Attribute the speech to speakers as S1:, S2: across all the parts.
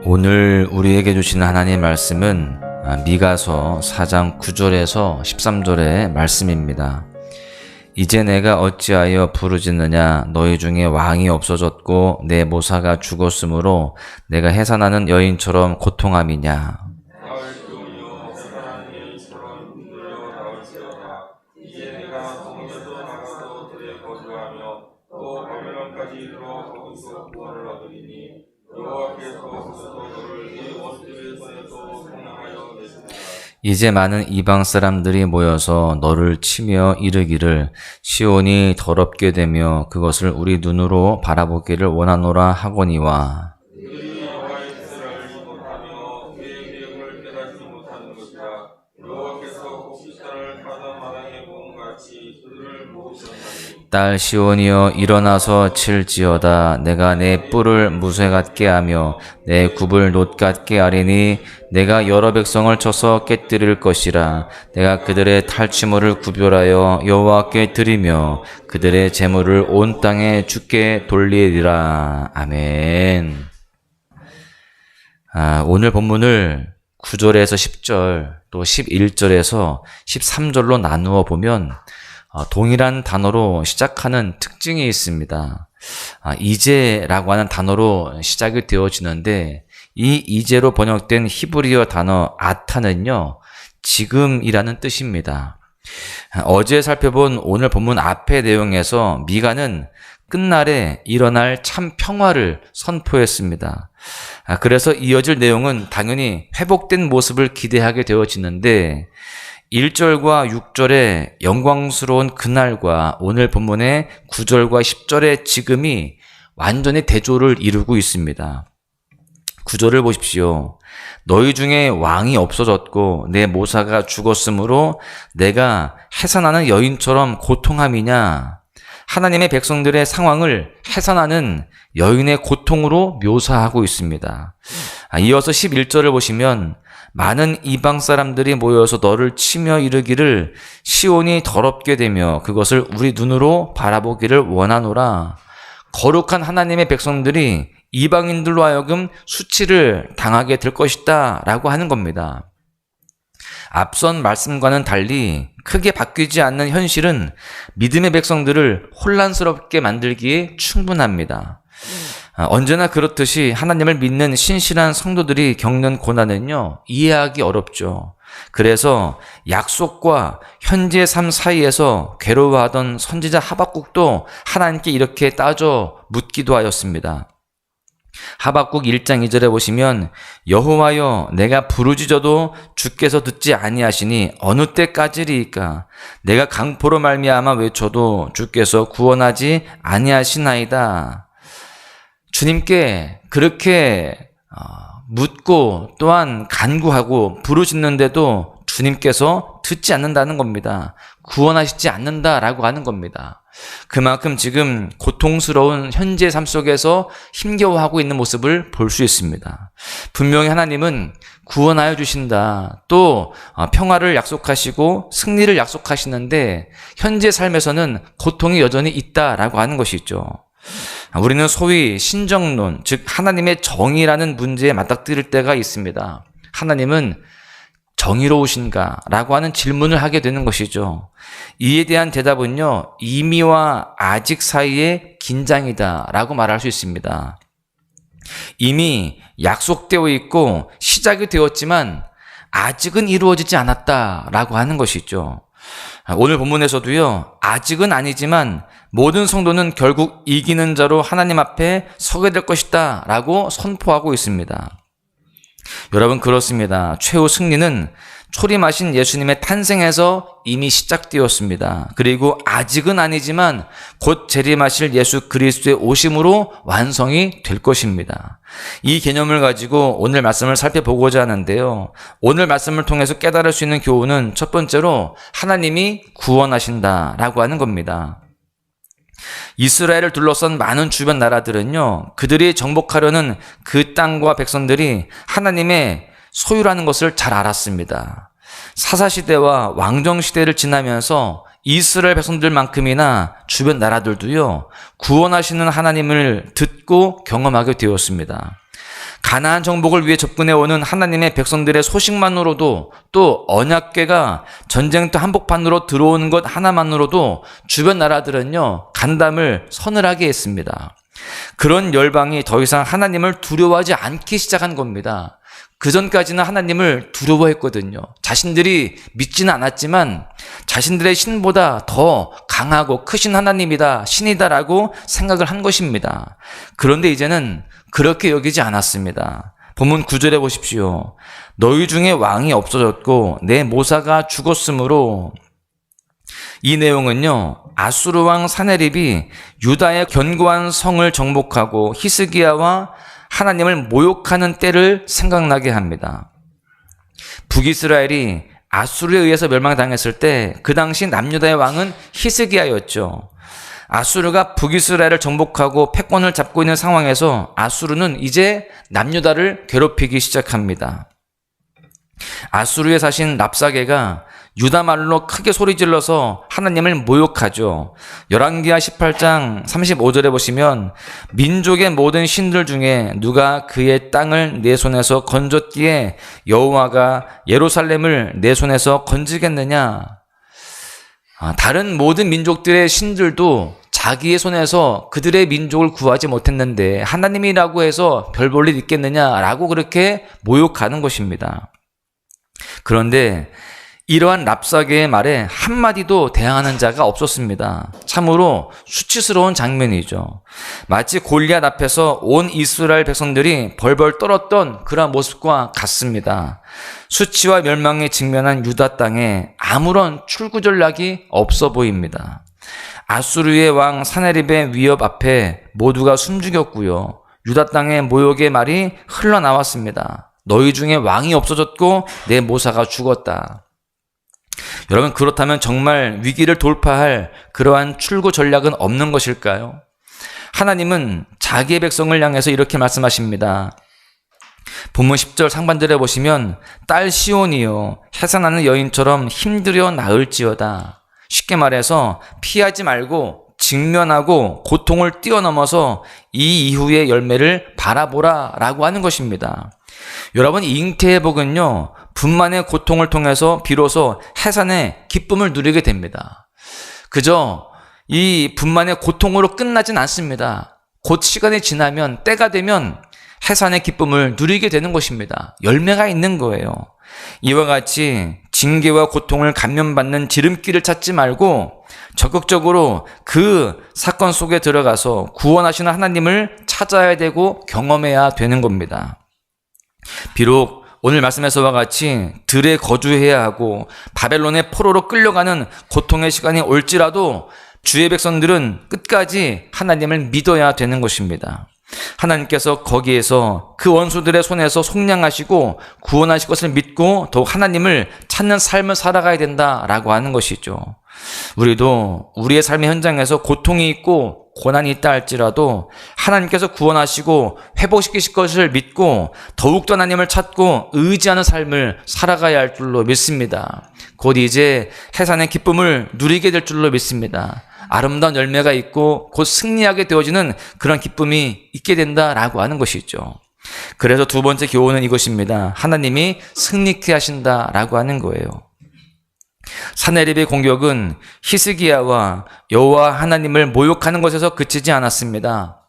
S1: 오늘 우리에게 주시는 하나님의 말씀은 미가서 4장 9절에서 13절의 말씀입니다. 이제 내가 어찌하여 부르짖느냐? 너희 중에 왕이 없어졌고 내 모사가 죽었으므로 내가 해산하는 여인처럼 고통함이냐? 이제 많은 이방 사람들이 모여서 너를 치며 이르기를 시온이 더럽게 되며 그것을 우리 눈으로 바라보기를 원하노라 하거니와 딸 시온이여 일어나서 칠지어다. 내가 내 뿔을 무쇠 같게 하며 내 굽을 놋 같게 하리니 내가 여러 백성을 쳐서 깨뜨릴 것이라. 내가 그들의 탈취물을 구별하여 여호와께 드리며 그들의 재물을 온 땅에 주께 돌리리라. 아멘. 오늘 본문을 9절에서 10절 또 11절에서 13절로 나누어 보면 동일한 단어로 시작하는 특징이 있습니다. 이제라고 하는 단어로 시작이 되어지는데 이 이제로 번역된 히브리어 단어 아타는요, 지금이라는 뜻입니다. 어제 살펴본 오늘 본문 앞의 내용에서 미가는 끝날에 일어날 참 평화를 선포했습니다. 그래서 이어질 내용은 당연히 회복된 모습을 기대하게 되어지는데 1절과 6절의 영광스러운 그날과 오늘 본문의 9절과 10절의 지금이 완전히 대조를 이루고 있습니다. 9절을 보십시오. 너희 중에 왕이 없어졌고 내 모사가 죽었으므로 내가 해산하는 여인처럼 고통함이냐? 하나님의 백성들의 상황을 해산하는 여인의 고통으로 묘사하고 있습니다. 이어서 11절을 보시면 많은 이방 사람들이 모여서 너를 치며 이르기를 시온이 더럽게 되며 그것을 우리 눈으로 바라보기를 원하노라. 거룩한 하나님의 백성들이 이방인들로 하여금 수치를 당하게 될 것이다 라고 하는 겁니다. 앞선 말씀과는 달리 크게 바뀌지 않는 현실은 믿음의 백성들을 혼란스럽게 만들기에 충분합니다. 언제나 그렇듯이 하나님을 믿는 신실한 성도들이 겪는 고난은요, 이해하기 어렵죠. 그래서 약속과 현재의 삶 사이에서 괴로워하던 선지자 하박국도 하나님께 이렇게 따져 묻기도 하였습니다. 하박국 1장 2절에 보시면 여호와여 내가 부르짖어도 주께서 듣지 아니하시니 어느 때까지리이까? 내가 강포로 말미암아 외쳐도 주께서 구원하지 아니하시나이다. 주님께 그렇게 묻고 또한 간구하고 부르짖는데도 주님께서 듣지 않는다는 겁니다. 구원하시지 않는다라고 하는 겁니다. 그만큼 지금 고통스러운 현재 삶 속에서 힘겨워하고 있는 모습을 볼 수 있습니다. 분명히 하나님은 구원하여 주신다. 또 평화를 약속하시고 승리를 약속하시는데 현재 삶에서는 고통이 여전히 있다라고 하는 것이죠. 우리는 소위 신정론, 즉 하나님의 정의라는 문제에 맞닥뜨릴 때가 있습니다. 하나님은 정의로우신가? 라고 하는 질문을 하게 되는 것이죠. 이에 대한 대답은요, 이미와 아직 사이의 긴장이다 라고 말할 수 있습니다. 이미 약속되어 있고 시작이 되었지만 아직은 이루어지지 않았다 라고 하는 것이죠. 오늘 본문에서도요, 아직은 아니지만 모든 성도는 결국 이기는 자로 하나님 앞에 서게 될 것이다 라고 선포하고 있습니다. 여러분, 그렇습니다. 최후 승리는 초림하신 예수님의 탄생에서 이미 시작되었습니다. 그리고 아직은 아니지만 곧 재림하실 예수 그리스도의 오심으로 완성이 될 것입니다. 이 개념을 가지고 오늘 말씀을 살펴보고자 하는데요. 오늘 말씀을 통해서 깨달을 수 있는 교훈은 첫 번째로 하나님이 구원하신다라고 하는 겁니다. 이스라엘을 둘러싼 많은 주변 나라들은요, 그들이 정복하려는 그 땅과 백성들이 하나님의 소유라는 것을 잘 알았습니다. 사사시대와 왕정시대를 지나면서 이스라엘 백성들만큼이나 주변 나라들도요, 구원하시는 하나님을 듣고 경험하게 되었습니다. 가나안 정복을 위해 접근해 오는 하나님의 백성들의 소식만으로도, 또 언약궤가 전쟁터 한복판으로 들어오는 것 하나만으로도 주변 나라들은요, 간담을 서늘하게 했습니다. 그런 열방이 더 이상 하나님을 두려워하지 않기 시작한 겁니다. 그전까지는 하나님을 두려워했거든요. 자신들이 믿지는 않았지만 자신들의 신보다 더 강하고 크신 하나님이다, 신이다라고 생각을 한 것입니다. 그런데 이제는 그렇게 여기지 않았습니다. 본문 9절에 보십시오. 너희 중에 왕이 없어졌고 내 모사가 죽었으므로, 이 내용은요, 아수르 왕 사네립이 유다의 견고한 성을 정복하고 히스기야와 하나님을 모욕하는 때를 생각나게 합니다. 북이스라엘이 아수르에 의해서 멸망당했을 때 그 당시 남유다의 왕은 히스기야였죠. 아수르가 북이스라엘을 정복하고 패권을 잡고 있는 상황에서 아수르는 이제 남유다를 괴롭히기 시작합니다. 아수르에 사신 랍사게가 유다 말로 크게 소리질러서 하나님을 모욕하죠. 열왕기하 18장 35절에 보시면 민족의 모든 신들 중에 누가 그의 땅을 내 손에서 건졌기에 여호와가 예루살렘을 내 손에서 건지겠느냐. 다른 모든 민족들의 신들도 자기의 손에서 그들의 민족을 구하지 못했는데 하나님이라고 해서 별 볼 일 있겠느냐라고 그렇게 모욕하는 것입니다. 그런데 이러한 랍사게의 말에 한마디도 대항하는 자가 없었습니다. 참으로 수치스러운 장면이죠. 마치 골리앗 앞에서 온 이스라엘 백성들이 벌벌 떨었던 그런 모습과 같습니다. 수치와 멸망에 직면한 유다 땅에 아무런 출구 전략이 없어 보입니다. 아수르의 왕 사네립의 위협 앞에 모두가 숨죽였고요. 유다 땅의 모욕의 말이 흘러나왔습니다. 너희 중에 왕이 없어졌고 내 모사가 죽었다. 여러분, 그렇다면 정말 위기를 돌파할 그러한 출구 전략은 없는 것일까요? 하나님은 자기의 백성을 향해서 이렇게 말씀하십니다. 본문 10절 상반절에 보시면 딸 시온이요 해산하는 여인처럼 힘들여 나을지어다. 쉽게 말해서 피하지 말고 직면하고 고통을 뛰어넘어서 이 이후의 열매를 바라보라 라고 하는 것입니다. 여러분, 잉태의 복은요, 분만의 고통을 통해서 비로소 해산의 기쁨을 누리게 됩니다. 그저 이 분만의 고통으로 끝나진 않습니다. 곧 시간이 지나면, 때가 되면 해산의 기쁨을 누리게 되는 것입니다. 열매가 있는 거예요. 이와 같이 징계와 고통을 감면받는 지름길을 찾지 말고 적극적으로 그 사건 속에 들어가서 구원하시는 하나님을 찾아야 되고 경험해야 되는 겁니다. 비록 오늘 말씀에서와 같이 들에 거주해야 하고 바벨론의 포로로 끌려가는 고통의 시간이 올지라도 주의 백성들은 끝까지 하나님을 믿어야 되는 것입니다. 하나님께서 거기에서 그 원수들의 손에서 속량하시고 구원하실 것을 믿고 더욱 하나님을 찾는 삶을 살아가야 된다라고 하는 것이죠. 우리도 우리의 삶의 현장에서 고통이 있고 고난이 있다 할지라도 하나님께서 구원하시고 회복시키실 것을 믿고 더욱더 하나님을 찾고 의지하는 삶을 살아가야 할 줄로 믿습니다. 곧 이제 해산의 기쁨을 누리게 될 줄로 믿습니다. 아름다운 열매가 있고 곧 승리하게 되어지는 그런 기쁨이 있게 된다라고 하는 것이죠. 그래서 두 번째 교훈은 이것입니다. 하나님이 승리케 하신다라고 하는 거예요. 사네립의 공격은 히스기야와 여호와 하나님을 모욕하는 것에서 그치지 않았습니다.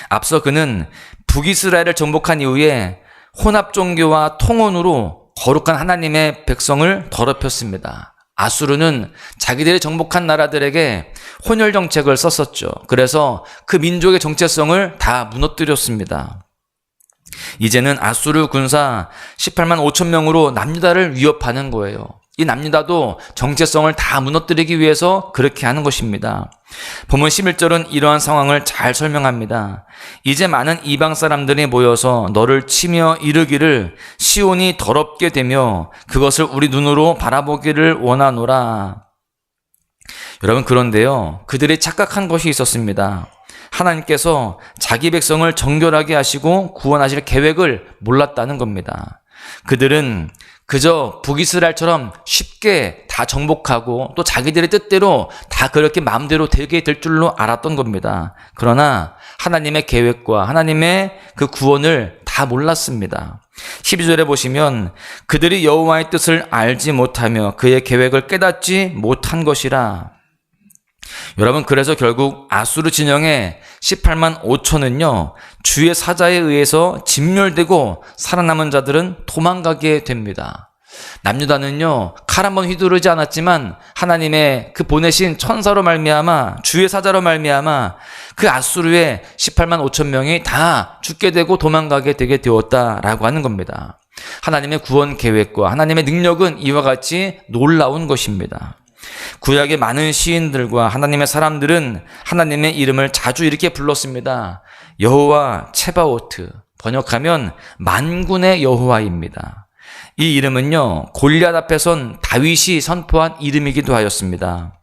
S1: 앞서 그는 북이스라엘을 정복한 이후에 혼합 종교와 통혼으로 거룩한 하나님의 백성을 더럽혔습니다. 아수르는 자기들이 정복한 나라들에게 혼혈 정책을 썼었죠. 그래서 그 민족의 정체성을 다 무너뜨렸습니다. 이제는 아수르 군사 18만 5천 명으로 남유다를 위협하는 거예요. 이 남유다도 정체성을 다 무너뜨리기 위해서 그렇게 하는 것입니다. 본문 11절은 이러한 상황을 잘 설명합니다. 이제 많은 이방 사람들이 모여서 너를 치며 이르기를 시온이 더럽게 되며 그것을 우리 눈으로 바라보기를 원하노라. 여러분, 그런데요, 그들이 착각한 것이 있었습니다. 하나님께서 자기 백성을 정결하게 하시고 구원하실 계획을 몰랐다는 겁니다. 그들은 그저 북이스라엘처럼 쉽게 다 정복하고 또 자기들의 뜻대로 다 그렇게 마음대로 되게 될 줄로 알았던 겁니다. 그러나 하나님의 계획과 하나님의 그 구원을 다 다 몰랐습니다. 12절에 보시면 그들이 여호와의 뜻을 알지 못하며 그의 계획을 깨닫지 못한 것이라. 여러분, 그래서 결국 아수르 진영의 18만 5천은요 주의 사자에 의해서 진멸되고 살아남은 자들은 도망가게 됩니다. 남유다는요 칼 한 번 휘두르지 않았지만 하나님의 그 보내신 천사로 말미암아 주의 사자로 말미암아 그 아수르의 18만 5천 명이 다 죽게 되고 도망가게 되게 되었다라고 하는 겁니다. 하나님의 구원 계획과 하나님의 능력은 이와 같이 놀라운 것입니다. 구약의 많은 시인들과 하나님의 사람들은 하나님의 이름을 자주 이렇게 불렀습니다. 여호와 체바오트, 번역하면 만군의 여호와입니다. 이 이름은요 골리앗 앞에 선 다윗이 선포한 이름이기도 하였습니다.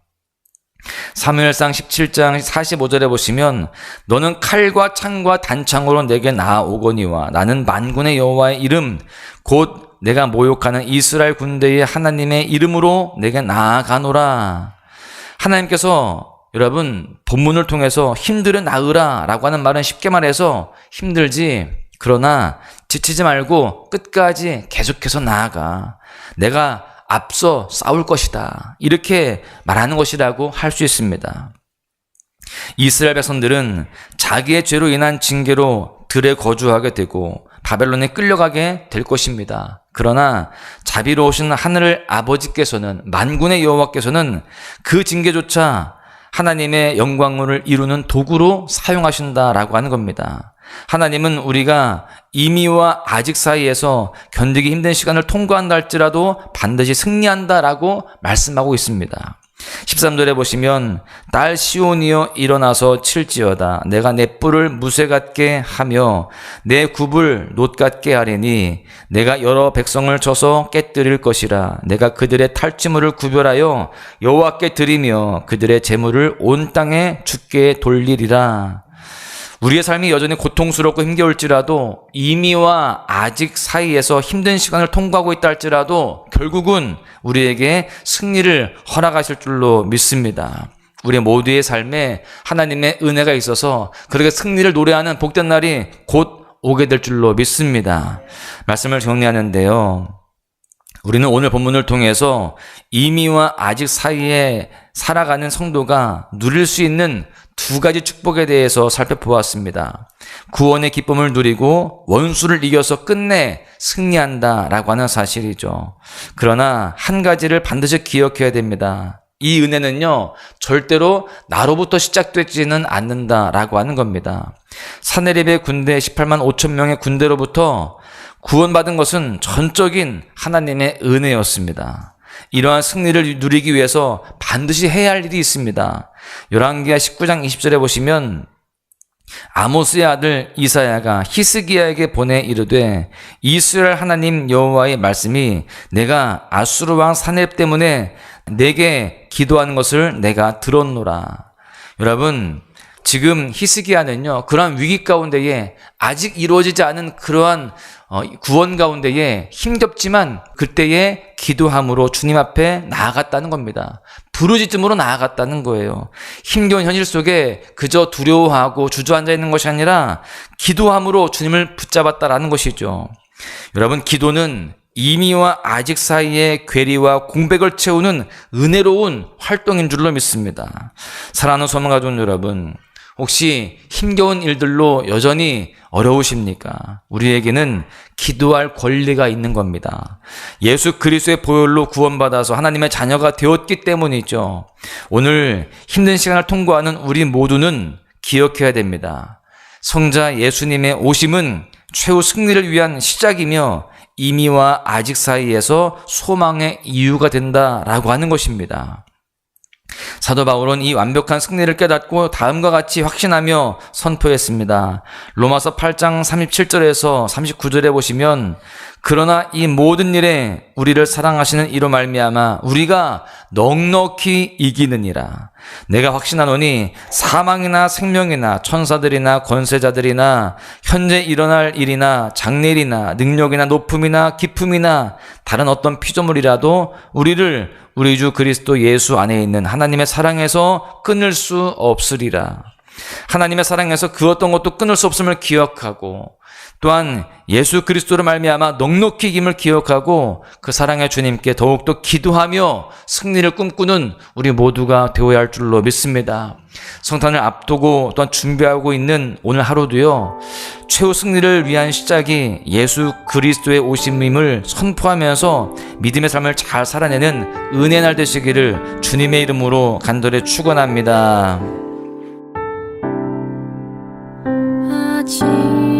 S1: 사무엘상 17장 45절에 보시면 너는 칼과 창과 단창으로 내게 나아오거니와 나는 만군의 여호와의 이름 곧 내가 모욕하는 이스라엘 군대의 하나님의 이름으로 내게 나아가노라. 하나님께서 여러분 본문을 통해서 힘들어 나으라 라고 하는 말은 쉽게 말해서 힘들지, 그러나 지치지 말고 끝까지 계속해서 나아가. 내가 앞서 싸울 것이다. 이렇게 말하는 것이라고 할 수 있습니다. 이스라엘 백성들은 자기의 죄로 인한 징계로 들에 거주하게 되고 바벨론에 끌려가게 될 것입니다. 그러나 자비로우신 하늘 아버지께서는, 만군의 여호와께서는 그 징계조차 하나님의 영광을 이루는 도구로 사용하신다라고 하는 겁니다. 하나님은 우리가 이미와 아직 사이에서 견디기 힘든 시간을 통과한다 할지라도 반드시 승리한다라고 말씀하고 있습니다. 13절에 보시면 딸 시온이여 일어나서 칠지어다. 내가 내 뿔을 무쇠 같게 하며 내 굽을 놋 같게 하리니 내가 여러 백성을 쳐서 깨뜨릴 것이라. 내가 그들의 탈취물을 구별하여 여호와께 드리며 그들의 재물을 온 땅에 주께 돌리리라. 우리의 삶이 여전히 고통스럽고 힘겨울지라도 이미와 아직 사이에서 힘든 시간을 통과하고 있다 할지라도 결국은 우리에게 승리를 허락하실 줄로 믿습니다. 우리 모두의 삶에 하나님의 은혜가 있어서 그렇게 승리를 노래하는 복된 날이 곧 오게 될 줄로 믿습니다. 말씀을 정리하는데요. 우리는 오늘 본문을 통해서 이미와 아직 사이에 살아가는 성도가 누릴 수 있는 두 가지 축복에 대해서 살펴보았습니다. 구원의 기쁨을 누리고 원수를 이겨서 끝내 승리한다라고 하는 사실이죠. 그러나 한 가지를 반드시 기억해야 됩니다. 이 은혜는요 절대로 나로부터 시작되지는 않는다라고 하는 겁니다. 사네립의 군대 18만 5천 명의 군대로부터 구원받은 것은 전적인 하나님의 은혜였습니다. 이러한 승리를 누리기 위해서 반드시 해야 할 일이 있습니다. 열왕기하 19장 20절에 보시면 아모스의 아들 이사야가 히스기야에게 보내 이르되 이스라엘 하나님 여호와의 말씀이 내가 아수르 왕 사네립 때문에 내게 기도하는 것을 내가 들었노라. 여러분, 지금 히스기야는요 그러한 위기 가운데에 아직 이루어지지 않은 그러한 구원 가운데에 힘겹지만 그때에 기도함으로 주님 앞에 나아갔다는 겁니다. 부르짖음으로 나아갔다는 거예요. 힘겨운 현실 속에 그저 두려워하고 주저앉아 있는 것이 아니라 기도함으로 주님을 붙잡았다라는 것이죠. 여러분, 기도는 이미와 아직 사이의 괴리와 공백을 채우는 은혜로운 활동인 줄로 믿습니다. 사랑하는 소망가족 여러분, 혹시 힘겨운 일들로 여전히 어려우십니까? 우리에게는 기도할 권리가 있는 겁니다. 예수 그리스도의 보혈로 구원받아서 하나님의 자녀가 되었기 때문이죠. 오늘 힘든 시간을 통과하는 우리 모두는 기억해야 됩니다. 성자 예수님의 오심은 최후 승리를 위한 시작이며 이미와 아직 사이에서 소망의 이유가 된다라고 하는 것입니다. 사도 바울은 이 완벽한 승리를 깨닫고 다음과 같이 확신하며 선포했습니다. 로마서 8장 37절에서 39절에 보시면 그러나 이 모든 일에 우리를 사랑하시는 이로 말미암아 우리가 넉넉히 이기느니라. 내가 확신하노니 사망이나 생명이나 천사들이나 권세자들이나 현재 일어날 일이나 장래일이나 능력이나 높음이나 깊음이나 다른 어떤 피조물이라도 우리를 우리 주 그리스도 예수 안에 있는 하나님의 사랑에서 끊을 수 없으리라. 하나님의 사랑에서 그 어떤 것도 끊을 수 없음을 기억하고, 또한 예수 그리스도로 말미암아 넉넉히 이김을 기억하고 그 사랑의 주님께 더욱더 기도하며 승리를 꿈꾸는 우리 모두가 되어야 할 줄로 믿습니다. 성탄을 앞두고 또한 준비하고 있는 오늘 하루도요, 최후 승리를 위한 시작이 예수 그리스도의 오심임을 선포하면서 믿음의 삶을 잘 살아내는 은혜의 날 되시기를 주님의 이름으로 간절히 축원합니다.
S2: 아직